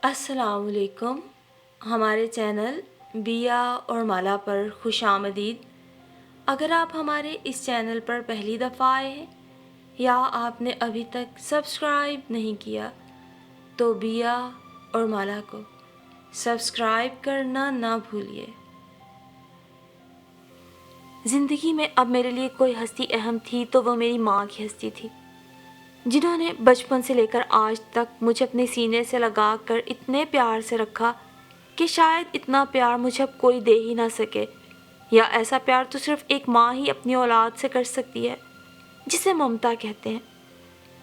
السلام علیکم۔ ہمارے چینل بیا اور مالا پر خوش آمدید۔ اگر آپ ہمارے اس چینل پر پہلی دفعہ آئے ہیں یا آپ نے ابھی تک سبسکرائب نہیں کیا تو بیا اور مالا کو سبسکرائب کرنا نہ بھولیے۔ زندگی میں اب میرے لیے کوئی ہستی اہم تھی تو وہ میری ماں کی ہستی تھی، جنہوں نے بچپن سے لے کر آج تک مجھے اپنے سینے سے لگا کر اتنے پیار سے رکھا کہ شاید اتنا پیار مجھے اب کوئی دے ہی نہ سکے، یا ایسا پیار تو صرف ایک ماں ہی اپنی اولاد سے کر سکتی ہے، جسے ممتا کہتے ہیں۔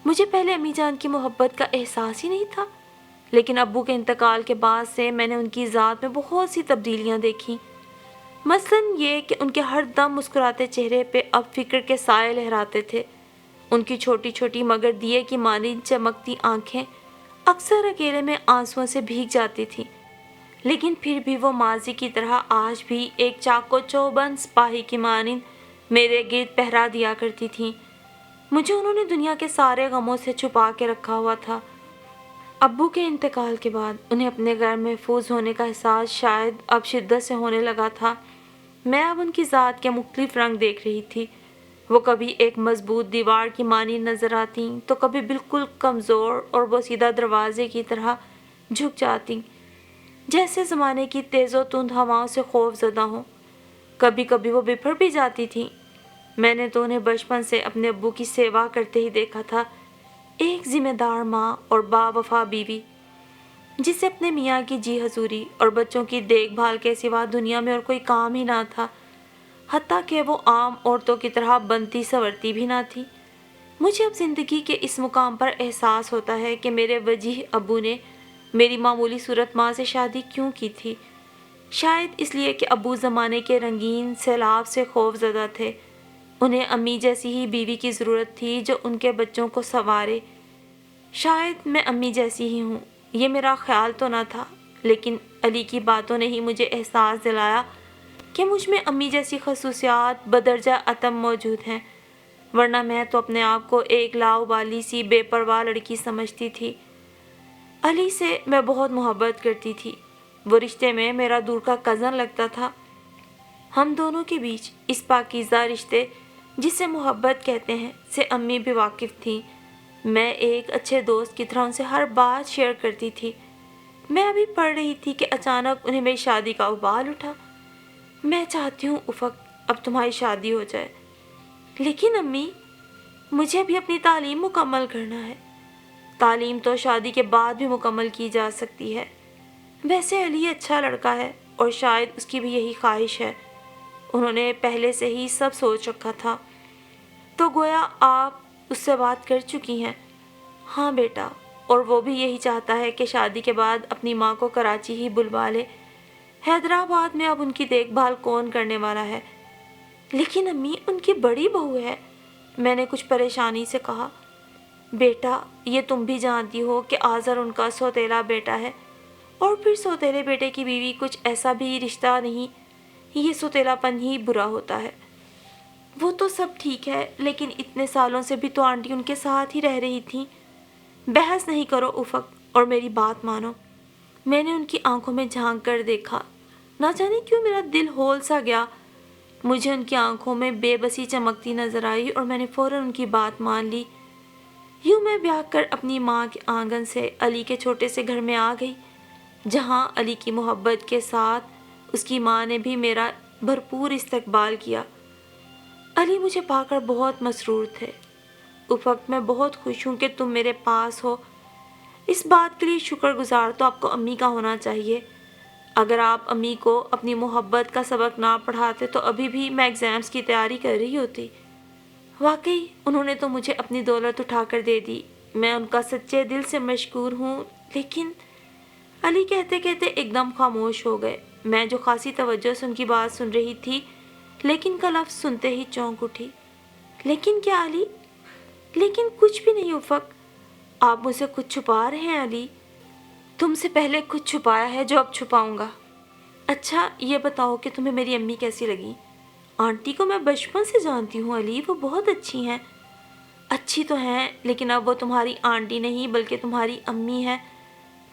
مجھے پہلے امی جان کی محبت کا احساس ہی نہیں تھا، لیکن ابو کے انتقال کے بعد سے میں نے ان کی ذات میں بہت سی تبدیلیاں دیکھیں۔ مثلاً یہ کہ ان کے ہر دم مسکراتے چہرے پہ اب فکر کے سائے لہراتے تھے۔ ان کی چھوٹی چھوٹی مگر دیے کی مانند چمکتی آنکھیں اکثر اکیلے میں آنسوؤں سے بھیگ جاتی تھیں، لیکن پھر بھی وہ ماضی کی طرح آج بھی ایک چاق و چوبند سپاہی کی مانند میرے گرد پہرا دیا کرتی تھیں۔ مجھے انہوں نے دنیا کے سارے غموں سے چھپا کے رکھا ہوا تھا۔ ابو کے انتقال کے بعد انہیں اپنے غیر محفوظ ہونے کا احساس شاید اب شدت سے ہونے لگا تھا۔ میں اب ان کی ذات کے مختلف رنگ دیکھ رہی تھی۔ وہ کبھی ایک مضبوط دیوار کی مانند نظر آتیں تو کبھی بالکل کمزور اور بوسیدہ دروازے کی طرح جھک جاتیں، جیسے زمانے کی تیز و تند ہواؤں سے خوف زدہ ہوں۔ کبھی کبھی وہ بفر بھی جاتی تھیں۔ میں نے تو انہیں بچپن سے اپنے ابو کی سیوا کرتے ہی دیکھا تھا، ایک ذمہ دار ماں اور باوفا بیوی، جسے اپنے میاں کی جی حضوری اور بچوں کی دیکھ بھال کے سوا دنیا میں اور کوئی کام ہی نہ تھا، حتیٰ کہ وہ عام عورتوں کی طرح بنتی سنورتی بھی نہ تھی۔ مجھے اب زندگی کے اس مقام پر احساس ہوتا ہے کہ میرے وجیح ابو نے میری معمولی صورت ماں سے شادی کیوں کی تھی۔ شاید اس لیے کہ ابو زمانے کے رنگین سیلاب سے خوف زدہ تھے۔ انہیں امی جیسی ہی بیوی کی ضرورت تھی جو ان کے بچوں کو سنوارے۔ شاید میں امی جیسی ہی ہوں، یہ میرا خیال تو نہ تھا، لیکن علی کی باتوں نے ہی مجھے احساس دلایا کہ مجھ میں امی جیسی خصوصیات بدرجہ اتم موجود ہیں، ورنہ میں تو اپنے آپ کو ایک لاؤبالی سی بے پرواہ لڑکی سمجھتی تھی۔ علی سے میں بہت محبت کرتی تھی، وہ رشتے میں میرا دور کا کزن لگتا تھا۔ ہم دونوں کے بیچ اس پاکیزہ رشتے جسے محبت کہتے ہیں سے امی بھی واقف تھیں۔ میں ایک اچھے دوست کی طرح ان سے ہر بات شیئر کرتی تھی۔ میں ابھی پڑھ رہی تھی کہ اچانک انہیں میری شادی کا ابال اٹھا۔ میں چاہتی ہوں افق اب تمہاری شادی ہو جائے، لیکن امی مجھے بھی اپنی تعلیم مکمل کرنا ہے۔ تعلیم تو شادی کے بعد بھی مکمل کی جا سکتی ہے۔ ویسے علی اچھا لڑکا ہے اور شاید اس کی بھی یہی خواہش ہے، انہوں نے پہلے سے ہی سب سوچ رکھا تھا۔ تو گویا آپ اس سے بات کر چکی ہیں؟ ہاں بیٹا، اور وہ بھی یہی چاہتا ہے کہ شادی کے بعد اپنی ماں کو کراچی ہی بلوا لے۔ حیدرآباد میں اب ان کی دیکھ بھال کون کرنے والا ہے؟ لیکن امی ان کی بڑی بہو ہے، میں نے کچھ پریشانی سے کہا۔ بیٹا یہ تم بھی جانتی ہو کہ آذر ان کا سوتیلا بیٹا ہے، اور پھر سوتیلے بیٹے کی بیوی کچھ ایسا بھی رشتہ نہیں، یہ سوتیلا پن ہی برا ہوتا ہے۔ وہ تو سب ٹھیک ہے، لیکن اتنے سالوں سے بھی تو آنٹی ان کے ساتھ ہی رہ رہی تھیں۔ بحث نہیں کرو افق اور میری بات مانو۔ میں نے ان کی آنکھوں میں جھانک کر دیکھا، نہ جانے کیوں میرا دل ہول سا گیا۔ مجھے ان کی آنکھوں میں بے بسی چمکتی نظر آئی اور میں نے فوراً ان کی بات مان لی۔ یوں میں بیاہ کر اپنی ماں کے آنگن سے علی کے چھوٹے سے گھر میں آ گئی، جہاں علی کی محبت کے ساتھ اس کی ماں نے بھی میرا بھرپور استقبال کیا۔ علی مجھے پا کر بہت مسرور تھے۔ افق میں بہت خوش ہوں کہ تم میرے پاس ہو، اس بات کے لیے شکر گزار تو آپ کو امی کا ہونا چاہیے۔ اگر آپ امی کو اپنی محبت کا سبق نہ پڑھاتے تو ابھی بھی میں ایگزامز کی تیاری کر رہی ہوتی۔ واقعی انہوں نے تو مجھے اپنی دولت اٹھا کر دے دی، میں ان کا سچے دل سے مشکور ہوں۔ لیکن علی کہتے کہتے ایک دم خاموش ہو گئے۔ میں جو خاصی توجہ سے ان کی بات سن رہی تھی، لیکن کا لفظ سنتے ہی چونک اٹھی۔ لیکن کیا علی؟ لیکن کچھ بھی نہیں افق، آپ مجھ سے کچھ چھپا رہے ہیں علی۔ تم سے پہلے کچھ چھپایا ہے جو اب چھپاؤں گا۔ اچھا یہ بتاؤ کہ تمہیں میری امی کیسی لگی؟ آنٹی کو میں بچپن سے جانتی ہوں علی، وہ بہت اچھی ہیں۔ اچھی تو ہیں، لیکن اب وہ تمہاری آنٹی نہیں بلکہ تمہاری امی ہے۔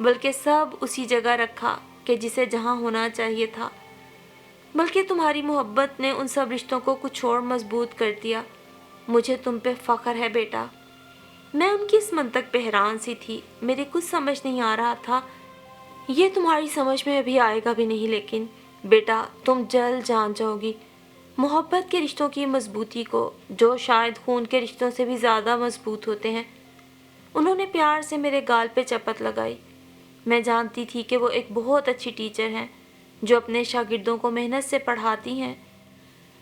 بلکہ سب اسی جگہ رکھا کہ جسے جہاں ہونا چاہیے تھا۔ بلکہ تمہاری محبت نے ان سب رشتوں کو کچھ اور مضبوط کر دیا۔ مجھے تم پہ فخر ہے بیٹا۔ میں ان کی اس منطق پہ حیران سی تھی، میرے کچھ سمجھ نہیں آ رہا تھا۔ یہ تمہاری سمجھ میں ابھی آئے گا بھی نہیں، لیکن بیٹا تم جلد جان جاؤ گی محبت کے رشتوں کی مضبوطی کو، جو شاید خون کے رشتوں سے بھی زیادہ مضبوط ہوتے ہیں۔ انہوں نے پیار سے میرے گال پہ چپت لگائی۔ میں جانتی تھی کہ وہ ایک بہت اچھی ٹیچر ہیں جو اپنے شاگردوں کو محنت سے پڑھاتی ہیں،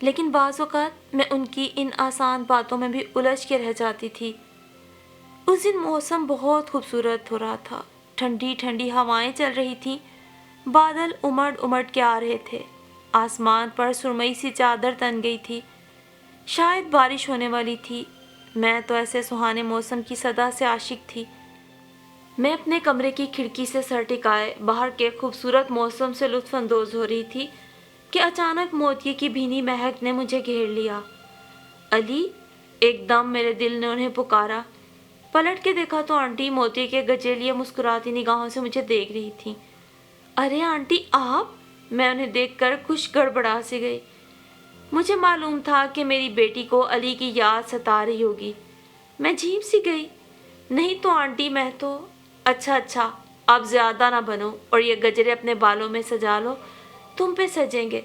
لیکن بعض اوقات میں ان کی ان آسان باتوں میں بھی الجھ کے رہ جاتی تھی۔ اس دن موسم بہت خوبصورت ہو رہا تھا، ٹھنڈی ٹھنڈی ہوائیں چل رہی تھیں، بادل امڑ امڑ کے آ رہے تھے، آسمان پر سرمئی سی چادر تن گئی تھی، شاید بارش ہونے والی تھی۔ میں تو ایسے سہانے موسم کی صدا سے عاشق تھی۔ میں اپنے کمرے کی کھڑکی سے سر ٹکائے باہر کے خوبصورت موسم سے لطف اندوز ہو رہی تھی کہ اچانک موتیے کی بھینی مہک نے مجھے گھیر لیا۔ علی! ایک دم میرے دل نے انہیں پکارا۔ پلٹ کے دیکھا تو آنٹی موتیے کے گجے لیے مسکراتی نگاہوں سے مجھے دیکھ رہی تھیں۔ ارے آنٹی آپ! میں انہیں دیکھ کر کچھ گڑبڑا سی گئی۔ مجھے معلوم تھا کہ میری بیٹی کو علی کی یاد ستا رہی ہوگی۔ میں جھیم سی گئی۔ نہیں تو آنٹی میں تو… اچھا اب زیادہ نہ بنو اور یہ گجرے اپنے بالوں میں سجا لو، تم پہ سجیں گے،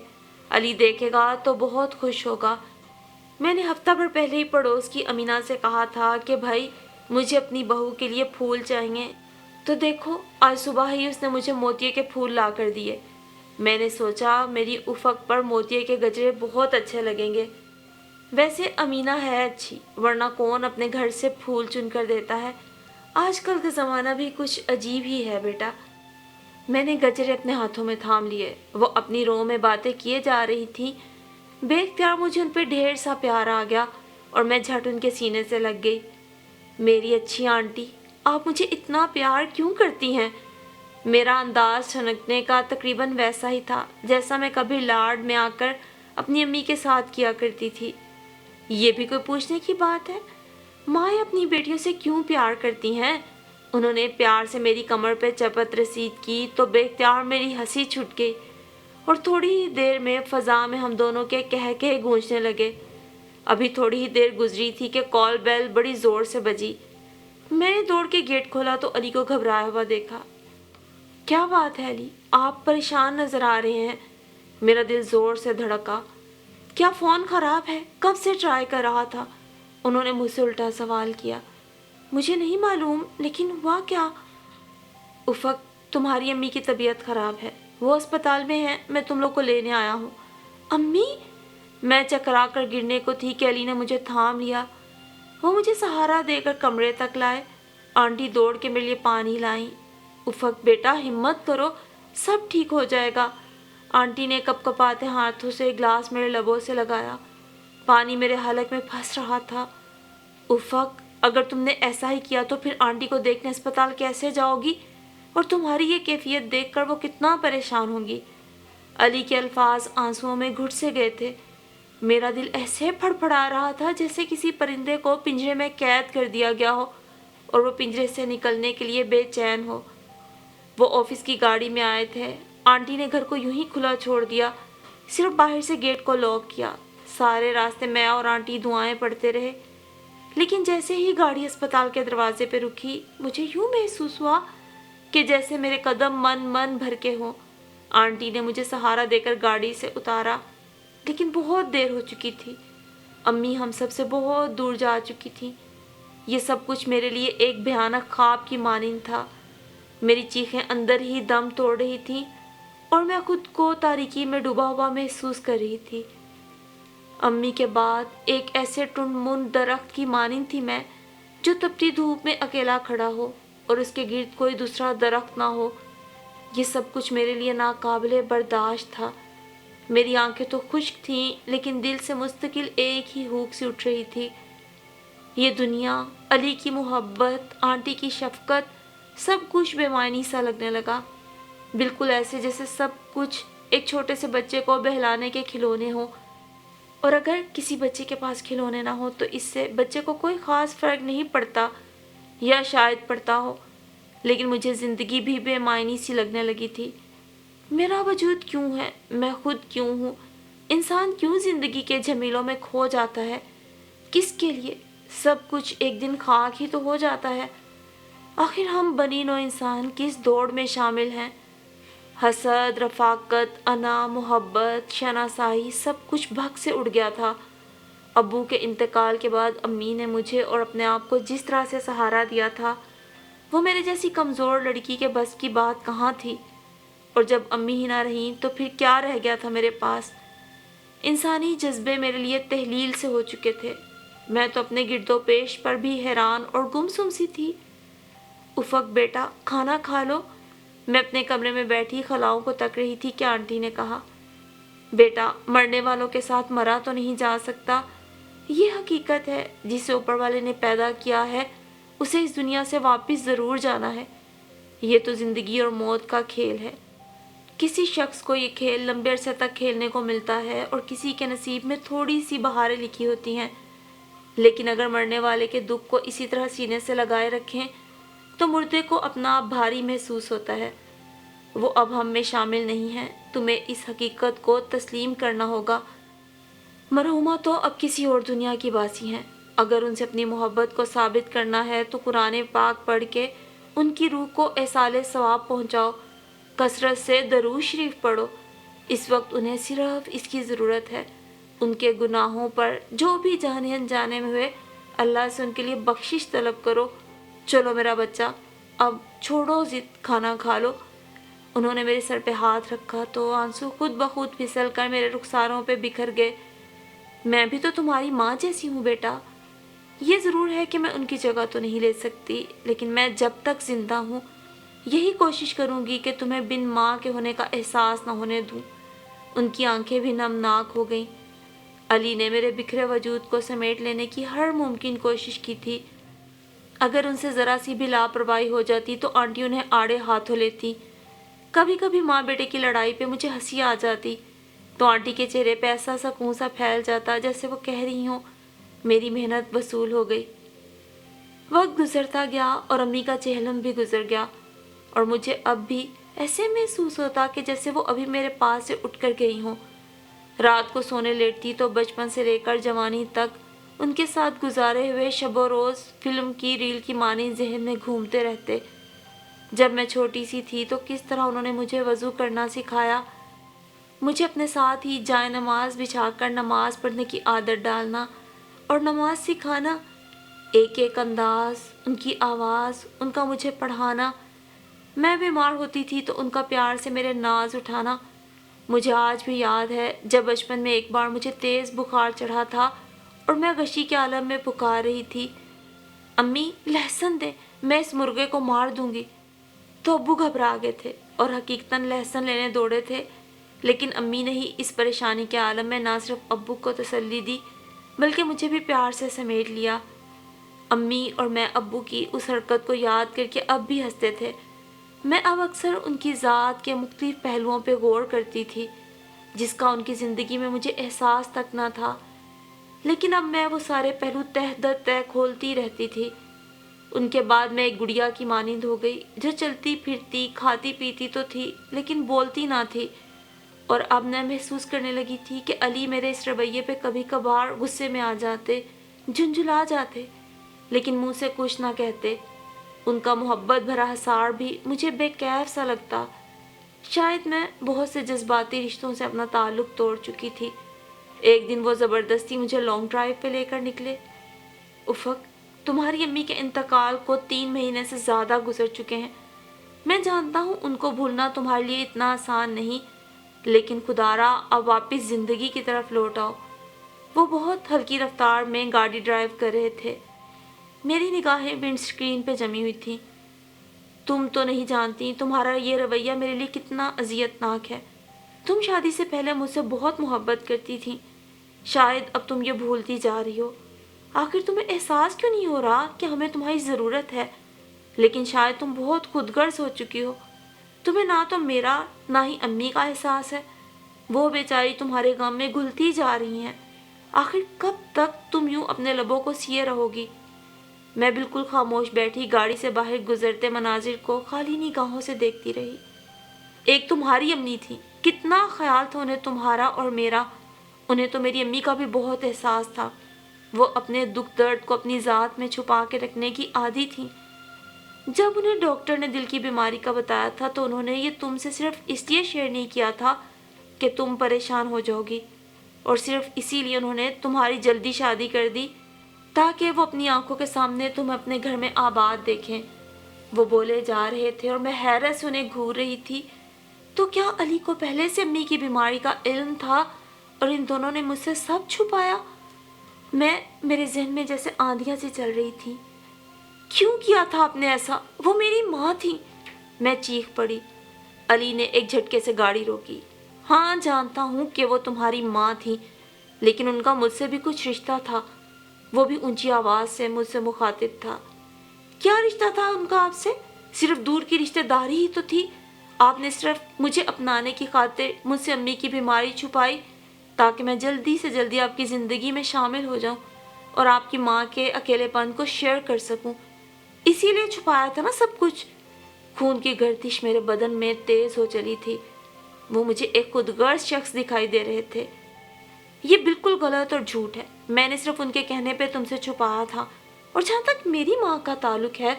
علی دیکھے گا تو بہت خوش ہوگا۔ میں نے ہفتہ بھر پہلے ہی پڑوس کی امینا سے کہا تھا کہ بھائی مجھے اپنی بہو کے لیے پھول چاہیے، تو دیکھو آج صبح ہی اس نے مجھے موتیے کے پھول لا کر دیے۔ میں نے سوچا میری افق پر موتیے کے گجرے بہت اچھے لگیں گے۔ ویسے امینا ہے اچھی، ورنہ کون اپنے گھر سے پھول چن کر دیتا ہے۔ آج کل کا زمانہ بھی کچھ عجیب ہی ہے بیٹا۔ میں نے گجرے اپنے ہاتھوں میں تھام لیے، وہ اپنی رو میں باتیں کیے جا رہی تھی۔ بے اختیار مجھے ان پہ ڈھیر سا پیار آ گیا اور میں جھٹ ان کے سینے سے لگ گئی۔ میری اچھی آنٹی، آپ مجھے اتنا پیار کیوں کرتی ہیں؟ میرا انداز چھنکنے کا تقریباً ویسا ہی تھا جیسا میں کبھی لاڈ میں آ کر اپنی امی کے ساتھ کیا کرتی تھی۔ یہ بھی کوئی پوچھنے کی بات ہے؟ مائیں اپنی بیٹیوں سے کیوں پیار کرتی ہیں؟ انہوں نے پیار سے میری کمر پہ چپت رسید کی تو بے اختیار میری ہنسی چھوٹ گئی اور تھوڑی ہی دیر میں فضا میں ہم دونوں کے کہے گونجنے لگے۔ ابھی تھوڑی ہی دیر گزری تھی کہ کال بیل بڑی زور سے بجی۔ میں نے دوڑ کے گیٹ کھولا تو علی کو گھبرایا ہوا دیکھا۔ کیا بات ہے علی؟ آپ پریشان نظر آ رہے ہیں۔ میرا دل زور سے دھڑکا۔ کیا فون خراب ہے؟ کب سے ٹرائی کر رہا تھا؟ انہوں نے مجھ سے الٹا سوال کیا۔ مجھے نہیں معلوم، لیکن ہوا کیا؟ افق، تمہاری امی کی طبیعت خراب ہے، وہ اسپتال میں ہیں، میں تم لوگ کو لینے آیا ہوں۔ امی؟ میں چکرا کر گرنے کو تھی کہ علی نے مجھے تھام لیا۔ وہ مجھے سہارا دے کر کمرے تک لائے۔ آنٹی دوڑ کے میرے لیے پانی لائیں۔ افق بیٹا ہمت کرو، سب ٹھیک ہو جائے گا۔ آنٹی نے کپ کپاتے ہاتھوں سے گلاس میرے لبوں سے لگایا۔ پانی میرے حلق میں پھنس رہا تھا۔ افق، اگر تم نے ایسا ہی کیا تو پھر آنٹی کو دیکھنے اسپتال کیسے جاؤ گی؟ اور تمہاری یہ کیفیت دیکھ کر وہ کتنا پریشان ہوں گی۔ علی کے الفاظ آنسوؤں میں گھٹ سے گئے تھے۔ میرا دل ایسے پھڑ پھڑا رہا تھا جیسے کسی پرندے کو پنجرے میں قید کر دیا گیا ہو اور وہ پنجرے سے نکلنے کے لیے بے چین ہو۔ وہ آفس کی گاڑی میں آئے تھے۔ آنٹی نے گھر کو یوں ہی کھلا چھوڑ دیا، صرف باہر سے گیٹ کو لاک کیا۔ سارے راستے میں اور آنٹی دعائیں پڑھتے رہے، لیکن جیسے ہی گاڑی اسپتال کے دروازے پہ رکی، مجھے یوں محسوس ہوا کہ جیسے میرے قدم من بھر کے ہوں۔ آنٹی نے مجھے سہارا دے کر گاڑی سے اتارا، لیکن بہت دیر ہو چکی تھی۔ امی ہم سب سے بہت دور جا چکی تھی۔ یہ سب کچھ میرے لیے ایک بھیانک خواب کی مانند تھا۔ میری چیخیں اندر ہی دم توڑ رہی تھیں اور میں خود کو تاریکی میں ڈوبا ہوا محسوس کر رہی تھی۔ امی کے بعد ایک ایسے ٹنڈ منڈ درخت کی مانند تھی میں، جو تپتی دھوپ میں اکیلا کھڑا ہو اور اس کے گرد کوئی دوسرا درخت نہ ہو۔ یہ سب کچھ میرے لیے ناقابل برداشت تھا۔ میری آنکھیں تو خشک تھیں، لیکن دل سے مستقل ایک ہی ہوک سی اٹھ رہی تھی۔ یہ دنیا، علی کی محبت، آنٹی کی شفقت، سب کچھ بے معنی سا لگنے لگا، بالکل ایسے جیسے سب کچھ ایک چھوٹے سے بچے کو بہلانے کے کھلونے ہوں، اور اگر کسی بچے کے پاس کھلونے نہ ہو تو اس سے بچے کو کوئی خاص فرق نہیں پڑتا، یا شاید پڑتا ہو، لیکن مجھے زندگی بھی بے معنی سی لگنے لگی تھی۔ میرا وجود کیوں ہے؟ میں خود کیوں ہوں؟ انسان کیوں زندگی کے جھمیلوں میں کھو جاتا ہے؟ کس کے لیے؟ سب کچھ ایک دن خاک ہی تو ہو جاتا ہے۔ آخر ہم بنی نوع انسان کس دوڑ میں شامل ہیں؟ حسد، رفاقت، انا، محبت، شناسائی سب کچھ بھگ سے اڑ گیا تھا۔ ابو کے انتقال کے بعد امی نے مجھے اور اپنے آپ کو جس طرح سے سہارا دیا تھا، وہ میرے جیسی کمزور لڑکی کے بس کی بات کہاں تھی؟ اور جب امی ہی نہ رہیں تو پھر کیا رہ گیا تھا میرے پاس؟ انسانی جذبے میرے لیے تحلیل سے ہو چکے تھے۔ میں تو اپنے گرد و پیش پر بھی حیران اور گمسم سی تھی۔ افق بیٹا، کھانا کھا لو۔ میں اپنے کمرے میں بیٹھی خلاؤں کو تک رہی تھی کہ آنٹی نے کہا، بیٹا، مرنے والوں کے ساتھ مرا تو نہیں جا سکتا۔ یہ حقیقت ہے، جسے اوپر والے نے پیدا کیا ہے اسے اس دنیا سے واپس ضرور جانا ہے۔ یہ تو زندگی اور موت کا کھیل ہے۔ کسی شخص کو یہ کھیل لمبے عرصے تک کھیلنے کو ملتا ہے اور کسی کے نصیب میں تھوڑی سی بہاریں لکھی ہوتی ہیں، لیکن اگر مرنے والے کے دکھ کو اسی طرح سینے سے لگائے رکھیں تو مردے کو اپنا آپ بھاری محسوس ہوتا ہے۔ وہ اب ہم میں شامل نہیں ہے۔ تمہیں اس حقیقت کو تسلیم کرنا ہوگا۔ مرحومہ تو اب کسی اور دنیا کی باسی ہیں۔ اگر ان سے اپنی محبت کو ثابت کرنا ہے تو قرآن پاک پڑھ کے ان کی روح کو ایصال ثواب پہنچاؤ، کثرت سے درود شریف پڑھو۔ اس وقت انہیں صرف اس کی ضرورت ہے۔ ان کے گناہوں پر جو بھی جانے انجانے میں ہوئے، اللہ سے ان کے لیے بخشش طلب کرو۔ چلو میرا بچہ، اب چھوڑو ضد، کھانا کھا لو۔ انہوں نے میرے سر پہ ہاتھ رکھا تو آنسو خود بخود پھسل کر میرے رخساروں پہ بکھر گئے۔ میں بھی تو تمہاری ماں جیسی ہوں بیٹا۔ یہ ضرور ہے کہ میں ان کی جگہ تو نہیں لے سکتی، لیکن میں جب تک زندہ ہوں یہی کوشش کروں گی کہ تمہیں بن ماں کے ہونے کا احساس نہ ہونے دوں۔ ان کی آنکھیں بھی نمناک ہو گئیں۔ علی نے میرے بکھرے وجود کو سمیٹ لینے کی ہر ممکن کوشش کی تھی۔ اگر ان سے ذرا سی بھی لاپرواہی ہو جاتی تو آنٹی انہیں آڑے ہاتھوں لیتی۔ کبھی کبھی ماں بیٹے کی لڑائی پہ مجھے ہنسی آ جاتی تو آنٹی کے چہرے پہ ایسا سکون سا پھیل جاتا جیسے وہ کہہ رہی ہوں، میری محنت وصول ہو گئی۔ وقت گزرتا گیا اور امی کا چہلم بھی گزر گیا، اور مجھے اب بھی ایسے محسوس ہوتا کہ جیسے وہ ابھی میرے پاس سے اٹھ کر گئی ہوں۔ رات کو سونے لیٹتی تو بچپن سے لے کر جوانی تک ان کے ساتھ گزارے ہوئے شب و روز فلم کی ریل کی مانند ذہن میں گھومتے رہتے۔ جب میں چھوٹی سی تھی تو کس طرح انہوں نے مجھے وضو کرنا سکھایا، مجھے اپنے ساتھ ہی جائے نماز بچھا کر نماز پڑھنے کی عادت ڈالنا اور نماز سکھانا۔ ایک ایک انداز، ان کی آواز، ان کا مجھے پڑھانا۔ میں بیمار ہوتی تھی تو ان کا پیار سے میرے ناز اٹھانا۔ مجھے آج بھی یاد ہے جب بچپن میں ایک بار مجھے تیز بخار چڑھا تھا اور میں غشی کے عالم میں پکار رہی تھی، امی لہسن دے، میں اس مرغے کو مار دوں گی۔ تو ابو گھبرا گئے تھے اور حقیقتاً لہسن لینے دوڑے تھے، لیکن امی نے ہی اس پریشانی کے عالم میں نہ صرف ابو کو تسلی دی بلکہ مجھے بھی پیار سے سمیٹ لیا۔ امی اور میں ابو کی اس حرکت کو یاد کر کے اب بھی ہنستے تھے۔ میں اب اکثر ان کی ذات کے مختلف پہلوؤں پہ غور کرتی تھی جس کا ان کی زندگی میں مجھے احساس تک نہ تھا، لیکن اب میں وہ سارے پہلو تہ در تہ کھولتی رہتی تھی۔ ان کے بعد میں ایک گڑیا کی مانند ہو گئی جو چلتی پھرتی کھاتی پیتی تو تھی لیکن بولتی نہ تھی، اور اب میں محسوس کرنے لگی تھی کہ علی میرے اس رویے پہ کبھی کبھار غصے میں آ جاتے، جھنجھلا جاتے، لیکن منہ سے کچھ نہ کہتے۔ ان کا محبت بھرا حصار بھی مجھے بے کیف سا لگتا۔ شاید میں بہت سے جذباتی رشتوں سے اپنا تعلق توڑ چکی تھی۔ ایک دن وہ زبردستی مجھے لانگ ڈرائیو پہ لے کر نکلے۔ افق، تمہاری امی کے انتقال کو 3 مہینے سے زیادہ گزر چکے ہیں۔ میں جانتا ہوں ان کو بھولنا تمہارے لیے اتنا آسان نہیں، لیکن خدارا اب واپس زندگی کی طرف لوٹ آؤ۔ وہ بہت ہلکی رفتار میں گاڑی ڈرائیو کر رہے تھے۔ میری نگاہیں ونڈ سکرین پہ جمی ہوئی تھیں۔ تم تو نہیں جانتی تمہارا یہ رویہ میرے لیے کتنا اذیت ناک ہے۔ تم شادی سے پہلے مجھ سے بہت محبت کرتی تھی، شاید اب تم یہ بھولتی جا رہی ہو۔ آخر تمہیں احساس کیوں نہیں ہو رہا کہ ہمیں تمہاری ضرورت ہے؟ لیکن شاید تم بہت خود غرض ہو چکی ہو۔ تمہیں نہ تو میرا نہ ہی امی کا احساس ہے۔ وہ بیچاری تمہارے غم میں گھلتی جا رہی ہیں۔ آخر کب تک تم یوں اپنے لبوں کو سیے رہو گی؟ میں بالکل خاموش بیٹھی گاڑی سے باہر گزرتے مناظر کو خالی نگاہوں سے دیکھتی رہی۔ ایک تمہاری امی تھی، کتنا خیال تھا انہیں تمہارا اور میرا۔ انہیں تو میری امی کا بھی بہت احساس تھا۔ وہ اپنے دکھ درد کو اپنی ذات میں چھپا کے رکھنے کی عادی تھی۔ جب انہیں ڈاکٹر نے دل کی بیماری کا بتایا تھا تو انہوں نے یہ تم سے صرف اس لیے شیئر نہیں کیا تھا کہ تم پریشان ہو جاؤ گی، اور صرف اسی لیے انہوں نے تمہاری جلدی شادی کر دی تاکہ وہ اپنی آنکھوں کے سامنے تم اپنے گھر میں آباد دیکھیں۔ وہ بولے جا رہے تھے اور میں حیرت سے انہیں گھور رہی تھی۔ تو کیا علی کو پہلے سے امی کی بیماری کا علم تھا اور ان دونوں نے مجھ سے سب چھپایا؟ میرے ذہن میں جیسے آندھیاں سی چل رہی تھی۔ کیوں کیا تھا آپ نے ایسا؟ وہ میری ماں تھی، میں چیخ پڑی۔ علی نے ایک جھٹکے سے گاڑی روکی۔ ہاں جانتا ہوں کہ وہ تمہاری ماں تھی، لیکن ان کا مجھ سے بھی کچھ رشتہ تھا۔ وہ بھی اونچی آواز سے مجھ سے مخاطب تھا۔ کیا رشتہ تھا ان کا آپ سے؟ صرف دور کی رشتہ داری ہی تو تھی۔ آپ نے صرف مجھے اپنانے کی خاطر مجھ سے امی کی بیماری چھپائی تاکہ میں جلدی سے جلدی آپ کی زندگی میں شامل ہو جاؤں اور آپ کی ماں کے اکیلے پن کو شیئر کر سکوں۔ اسی لیے چھپایا تھا نا سب کچھ۔ خون کی گردش میرے بدن میں تیز ہو چلی تھی۔ وہ مجھے ایک خود غرض شخص دکھائی دے رہے تھے۔ یہ بالکل غلط اور جھوٹ ہے۔ میں نے صرف ان کے کہنے پہ تم سے چھپایا تھا، اور جہاں تک میری ماں کا تعلق ہے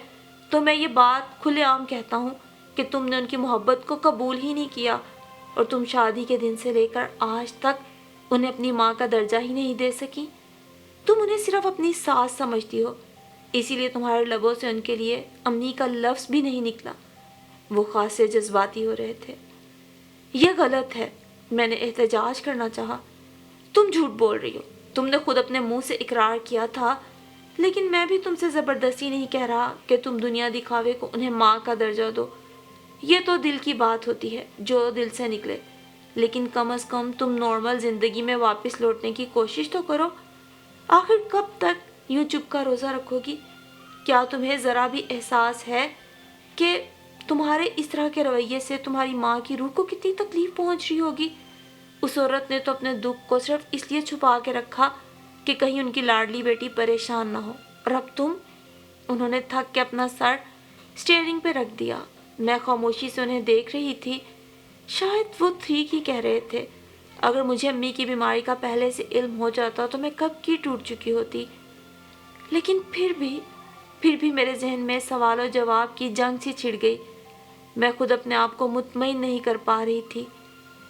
تو میں یہ بات کھلے عام کہتا ہوں کہ تم نے ان کی محبت کو قبول ہی نہیں کیا، اور تم شادی کے دن سے لے کر آج تک انہیں اپنی ماں کا درجہ ہی نہیں دے سکی۔ تم انہیں صرف اپنی ساس سمجھتی ہو، اسی لیے تمہارے لبوں سے ان کے لیے امی کا لفظ بھی نہیں نکلا۔ وہ خاصے جذباتی ہو رہے تھے۔ یہ غلط ہے، میں نے احتجاج کرنا چاہا۔ تم جھوٹ بول رہی ہو، تم نے خود اپنے منہ سے اقرار کیا تھا، لیکن میں بھی تم سے زبردستی نہیں کہہ رہا کہ تم دنیا دکھاوے کو انہیں ماں کا درجہ دو۔ یہ تو دل کی بات ہوتی ہے جو دل سے نکلے، لیکن کم از کم تم نارمل زندگی میں واپس لوٹنے کی کوشش تو کرو۔ آخر کب تک یوں چپ کا روزہ رکھو گی؟ کیا تمہیں ذرا بھی احساس ہے کہ تمہارے اس طرح کے رویے سے تمہاری ماں کی روح کو کتنی تکلیف پہنچ رہی ہوگی؟ اس عورت نے تو اپنے دکھ کو صرف اس لیے چھپا کے رکھا کہ کہیں ان کی لاڈلی بیٹی پریشان نہ ہو، اور اب تم… انہوں نے تھک کے اپنا سر اسٹیئرنگ پہ رکھ دیا۔ میں خاموشی سے انہیں دیکھ رہی تھی۔ شاید وہ ٹھیک ہی کہہ رہے تھے۔ اگر مجھے امی کی بیماری کا پہلے سے علم ہو جاتا تو میں کب کی ٹوٹ چکی ہوتی، لیکن پھر بھی میرے ذہن میں سوال و جواب کی جنگ سی چھڑ گئی۔ میں خود اپنے آپ کو مطمئن نہیں کر پا رہی تھی۔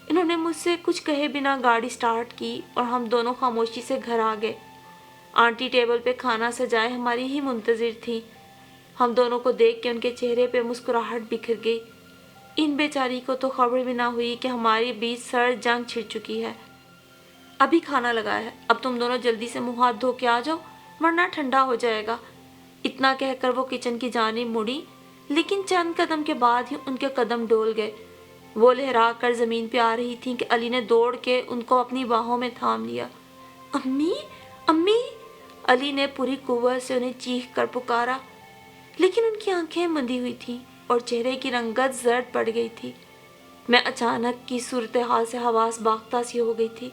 انہوں نے مجھ سے کچھ کہے بنا گاڑی سٹارٹ کی اور ہم دونوں خاموشی سے گھر آ گئے۔ آنٹی ٹیبل پہ کھانا سجائے ہماری ہی منتظر تھیں۔ ہم دونوں کو دیکھ کے ان کے چہرے پہ مسکراہٹ بکھر گئی۔ ان بیچاری کو تو خبر بھی نہ ہوئی کہ ہماری بیچ سرد جنگ چھڑ چکی ہے۔ ابھی کھانا لگایا ہے، اب تم دونوں جلدی سے منہ ہاتھ دھو کے آ جاؤ ورنہ ٹھنڈا ہو جائے گا۔ اتنا کہہ کر وہ کچن کی جانب مڑی، لیکن چند قدم کے بعد ہی ان کے قدم ڈول گئے۔ وہ لہرا کر زمین پہ آ رہی تھیں کہ علی نے دوڑ کے ان کو اپنی باہوں میں تھام لیا۔ امی، امی! علی نے پوری قوت سے انہیں چیخ کر پکارا، لیکن ان کی آنکھیں بندھی ہوئی تھیں اور چہرے کی رنگت زرد پڑ گئی تھی۔ میں اچانک کی صورتحال سے حواس باختہ سی ہو گئی تھی۔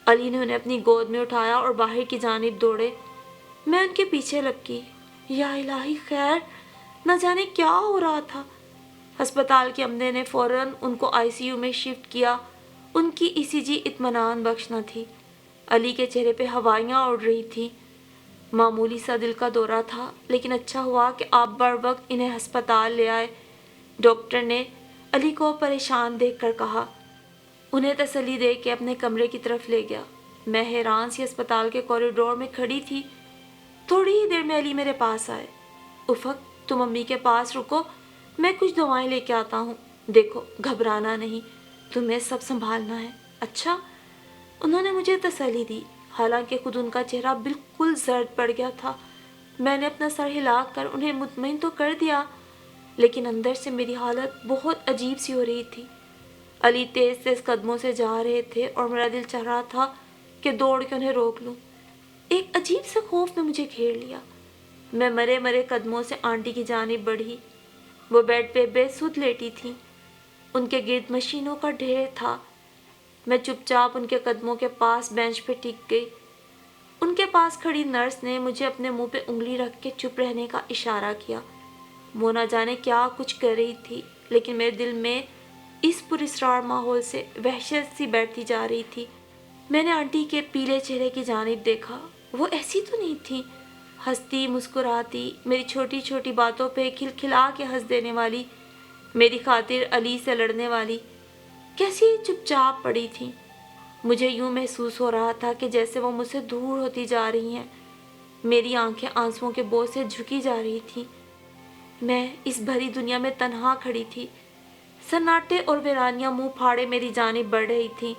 علی نے انہیں اپنی گود میں اٹھایا اور باہر کی جانب دوڑے۔ میں ان کے پیچھے لپکی۔ یا الہی خیر، نہ جانے کیا ہو رہا تھا۔ ہسپتال کے عملے نے فوراً ان کو ICU میں شفٹ کیا۔ ان کی ECG اطمینان بخش نہ تھی۔ علی کے چہرے پہ ہوائیاں اڑ رہی تھیں۔ معمولی سا دل کا دورہ تھا، لیکن اچھا ہوا کہ آپ بر وقت انہیں ہسپتال لے آئے۔ ڈاکٹر نے علی کو پریشان دیکھ کر کہا۔ انہیں تسلی دے کے اپنے کمرے کی طرف لے گیا۔ میں حیران سی ہسپتال کے کوریڈور میں کھڑی تھی۔ تھوڑی ہی دیر میں علی میرے پاس آئے۔ افق، تم امی کے پاس رکو، میں کچھ دوائیں لے کے آتا ہوں۔ دیکھو، گھبرانا نہیں، تمہیں سب سنبھالنا ہے، اچھا؟ انہوں نے مجھے تسلی دی، حالانکہ خود ان کا چہرہ بالکل زرد پڑ گیا تھا۔ میں نے اپنا سر ہلا کر انہیں مطمئن تو کر دیا، لیکن اندر سے میری حالت بہت عجیب سی ہو رہی تھی۔ علی تیز تیز قدموں سے جا رہے تھے اور میرا دل چاہ رہا تھا کہ دوڑ کے انہیں روک لوں۔ ایک عجیب سے خوف نے مجھے گھیر لیا۔ میں مرے مرے قدموں سے آنٹی کی جانب بڑھی۔ وہ بیڈ پہ بے سدھ لیٹی تھیں۔ ان کے گرد مشینوں کا ڈھیر تھا۔ میں چپ چاپ ان کے قدموں کے پاس بینچ پہ ٹک گئی۔ ان کے پاس کھڑی نرس نے مجھے اپنے منہ پہ انگلی رکھ کے چپ رہنے کا اشارہ کیا۔ وہ نہ جانے کیا کچھ کر رہی تھی، لیکن میرے دل میں اس پراسرار ماحول سے وحشت سی بیٹھتی جا رہی تھی۔ میں نے آنٹی کے پیلے چہرے کی جانب دیکھا۔ وہ ایسی تو نہیں تھی، ہنستی مسکراتی، میری چھوٹی چھوٹی باتوں پہ کھلکھلا کے ہنس دینے والی، میری خاطر علی سے لڑنے والی، کیسی چپ چاپ پڑی تھی۔ مجھے یوں محسوس ہو رہا تھا کہ جیسے وہ مجھ سے دور ہوتی جا رہی ہیں۔ میری آنکھیں آنسوؤں کے بوجھ سے جھکی جا رہی تھیں۔ میں اس بھری دنیا میں تنہا کھڑی تھی۔ سناٹے اور ویرانیاں منہ پھاڑے میری جانب بڑھ رہی تھی۔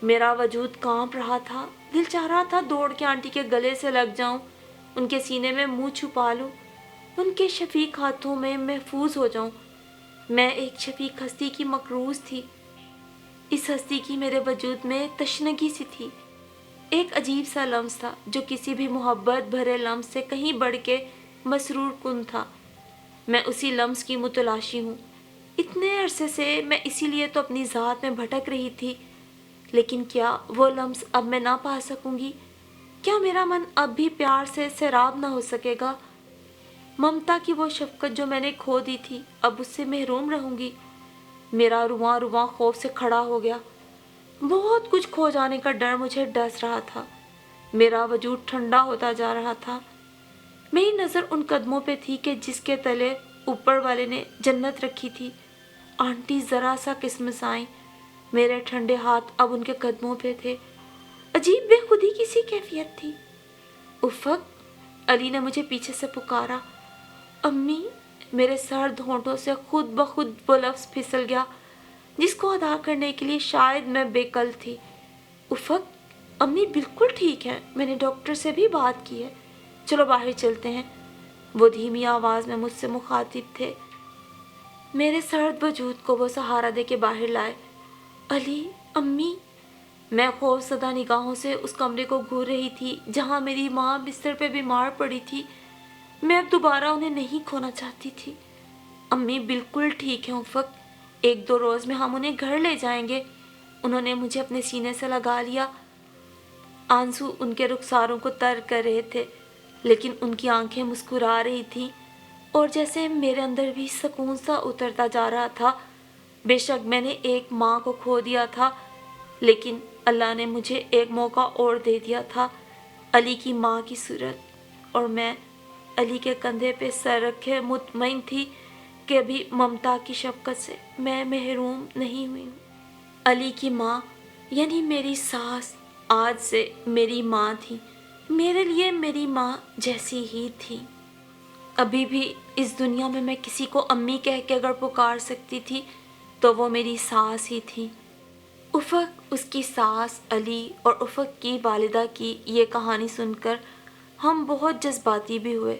میرا وجود کانپ رہا تھا۔ دل چاہ رہا تھا دوڑ کے آنٹی کے گلے سے لگ جاؤں، ان کے سینے میں منہ چھپا لوں، ان کے شفیق ہاتھوں میں محفوظ ہو جاؤں۔ میں ایک شفیق ہستی کی مکروز تھی۔ اس ہستی کی میرے وجود میں تشنگی سی تھی۔ ایک عجیب سا لمس تھا جو کسی بھی محبت بھرے لمس سے کہیں بڑھ کے مسرور کن تھا۔ میں اسی لمس کی متلاشی ہوں۔ اتنے عرصے سے میں اسی لیے تو اپنی ذات میں بھٹک رہی تھی، لیکن کیا وہ لمس اب میں نہ پا سکوں گی؟ کیا میرا من اب بھی پیار سے سیراب نہ ہو سکے گا؟ ممتا کی وہ شفقت جو میں نے کھو دی تھی، اب اس سے محروم رہوں گی؟ میرا رواں رواں خوف سے کھڑا ہو گیا۔ بہت کچھ کھو جانے کا ڈر مجھے ڈس رہا تھا۔ میرا وجود ٹھنڈا ہوتا جا رہا تھا۔ میری نظر ان قدموں پہ تھی کہ جس کے تلے اوپر والے نے جنت رکھی تھی۔ آنٹی ذرا سا کسمسائیں۔ میرے ٹھنڈے ہاتھ اب ان کے قدموں پہ تھے۔ عجیب بے خودی کی سی کیفیت تھی۔ افق، علی نے مجھے پیچھے سے پکارا۔ امی، میرے سرد ہونٹوں سے خود بخود وہ لفظ پھسل گیا جس کو ادا کرنے کے لیے شاید میں بے کل تھی۔ افق، امی بالکل ٹھیک ہے، میں نے ڈاکٹر سے بھی بات کی ہے، چلو باہر چلتے ہیں۔ وہ دھیمی آواز میں مجھ سے مخاطب تھے۔ میرے سرد وجود کو وہ سہارا دے کے باہر لائے۔ علی، امی، میں خوف زدہ نگاہوں سے اس کمرے کو گھور رہی تھی جہاں میری ماں بستر پہ بیمار پڑی تھی۔ میں اب دوبارہ انہیں نہیں کھونا چاہتی تھی۔ امی بالکل ٹھیک ہیں افق، 1-2 روز میں ہم انہیں گھر لے جائیں گے۔ انہوں نے مجھے اپنے سینے سے لگا لیا۔ آنسو ان کے رخساروں کو تر کر رہے تھے، لیکن ان کی آنکھیں مسکرا رہی تھیں اور جیسے میرے اندر بھی سکون سا اترتا جا رہا تھا۔ بے شک میں نے ایک ماں کو کھو دیا تھا، لیکن اللہ نے مجھے ایک موقع اور دے دیا تھا، علی کی ماں کی صورت، اور میں علی کے کندھے پہ سر رکھے مطمئن تھی کہ ابھی ممتا کی شفقت سے میں محروم نہیں ہوئی ہوں۔ علی کی ماں یعنی میری ساس آج سے میری ماں تھی، میرے لیے میری ماں جیسی ہی تھی۔ ابھی بھی اس دنیا میں میں کسی کو امی کہہ کے اگر پکار سکتی تھی تو وہ میری ساس ہی تھی۔ افق، اس کی ساس، علی اور افق کی والدہ کی یہ کہانی سن کر ہم بہت جذباتی بھی ہوئے۔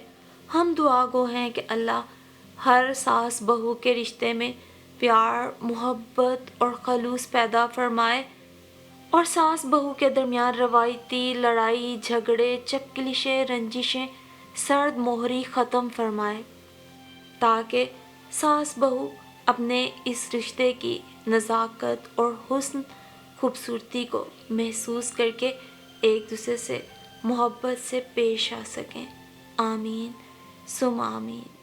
ہم دعا گو ہیں کہ اللہ ہر ساس بہو کے رشتے میں پیار، محبت اور خلوص پیدا فرمائے، اور ساس بہو کے درمیان روایتی لڑائی جھگڑے چکلشیں رنجشیں سرد مہری ختم فرمائے، تاکہ ساس بہو اپنے اس رشتے کی نزاکت اور حسن خوبصورتی کو محسوس کر کے ایک دوسرے سے محبت سے پیش آ سکیں۔ آمین ثم آمین۔